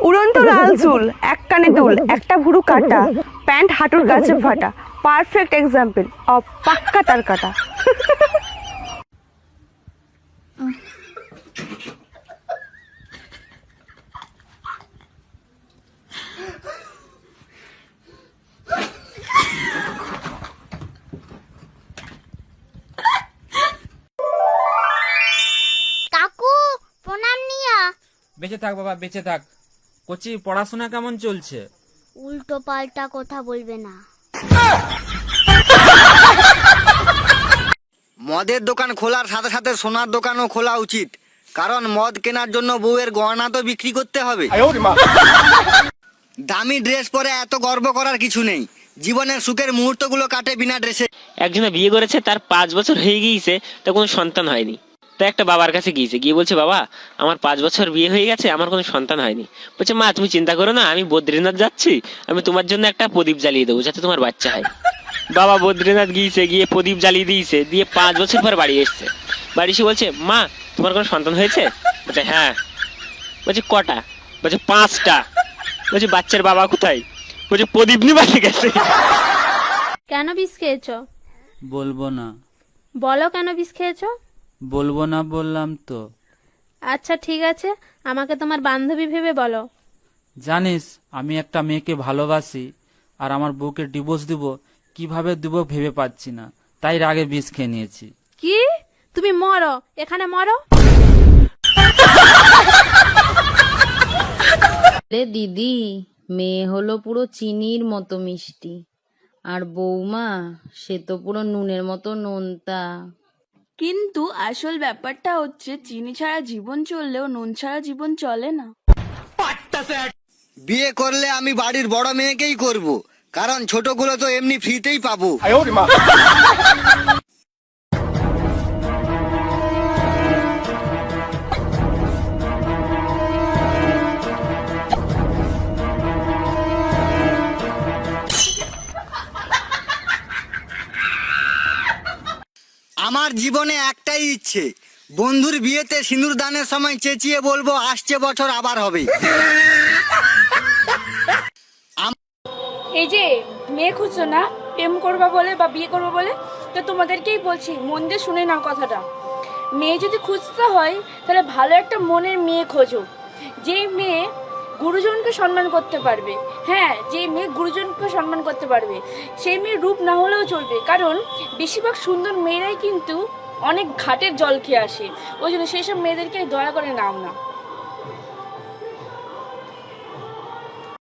উড়ন্ত লাল চুল, এক কানে দুল, একটা ভুরু কাটা, প্যান্ট হাঁটুর কাছে ফাটা, পারফেক্ট এক্সাম্পল অফ পাক্কা তার কাটা। কাকু প্রণাম নিয়া। বেঁচে থাক বাবা, বেঁচে থাক। কচি, পড়াশোনা কেমন চলছে? উল্টো পাল্টা কথা বলবে না। মদের দোকান খোলার সাথে সাথে সোনার দোকানও খোলা উচিত, কারণ মদ কেনার জন্য বউয়ের গয়না তো বিক্রি করতে হবে। দামি ড্রেস পরে এত গর্ব করার কিছু নেই, জীবনের সুখের মুহূর্তগুলো কাটে বিনা ড্রেসে। একজনে বিয়ে করেছে, তার 5 বছর হয়ে গিয়েছে, তা কোনো সন্তান হয়নি। তাই একটা বাবার কাছে গিয়েছে, গিয়ে বলছে, বাবা আমার 5 বছর বিয়ে হয়ে গেছে, আমার কোনো সন্তান হয়নি। বলছে, মা তুমি চিন্তা করো না, আমি বদ্রীনাথ যাচ্ছি, আমি তোমার জন্য একটা প্রদীপ জ্বালিয়ে দেবো যাতে তোমার বাচ্চা হয়। বাবা বদ্রীনাথ গিয়েছে, গিয়ে প্রদীপ জ্বালিয়ে দিয়েছে, দিয়ে 5 বছর পর বাড়ি এসছে। বাড়ি এসে বলছে, মা তোমার কোনো সন্তান হয়েছে? বলছে, হ্যাঁ। বলছে, কটা? বলছে, 5টা। বলছে, বাচ্চার বাবা কোথায়? বলছে, প্রদীপ নিয়ে বাড়ি গেছে। কেন বিষ খেয়েছো? বলবো না। বলো কেন বিষ খেয়েছো? বলবো না বললাম তো। আচ্ছা ঠিক আছে, আমাকে তোমার বান্ধবী ভেবে বলো। জানিস আমি একটা মেয়েকে ভালোবাসি, আর আমার বউকে ডিভোর্স দিব, কিভাবে দিব ভেবে পাচ্ছি না, তাই রাগে বিষ খেয়ে নিয়েছি। কি? তুমি মরো, এখানে মরো। রে দিদি, মেয়ে হলো পুরো চিনির মতো মিষ্টি, আর বৌমা সে তো পুরো নুনের মতো নোনতা। কিন্তু আসল ব্যাপারটা হচ্ছে চিনি ছাড়া জীবন চললেও নুন ছাড়া জীবন চলে না। বিয়ে করলে আমি বাড়ির বড় মেয়েকেই করব, কারণ ছোটগুলো তো এমনি ফ্রিতেই পাবো। আমার জীবনে একটাই ইচ্ছে, বন্ধুর বিয়েতে সিঁদুর দানের সময় চেঁচিয়ে বলবো, আসছে বছর আবার হবে। এই যে মেয়ে খুঁজছো না প্রেম করবা বলে বা বিয়ে করবা বলে, তো তোমাদেরকেই বলছি মন দিয়ে শুনে নাও কথাটা। মেয়ে যদি খুঁজতে হয় তাহলে ভালো একটা মনের মেয়ে খোঁজো, যেই মেয়ে গুরুজনকে সম্মান করতে পারবে। হ্যাঁ, যেই মেয়ে গুরুজনকে সম্মান করতে পারবে, সেই মেয়ে রূপ না হলেও চলবে, কারণ বেশিরভাগ সুন্দর মেয়েরাই কিন্তু অনেক ঘাটের জল খেয়ে আসে। ওই জন্য সেই সব মেয়েদেরকে দয়া করে নাও না।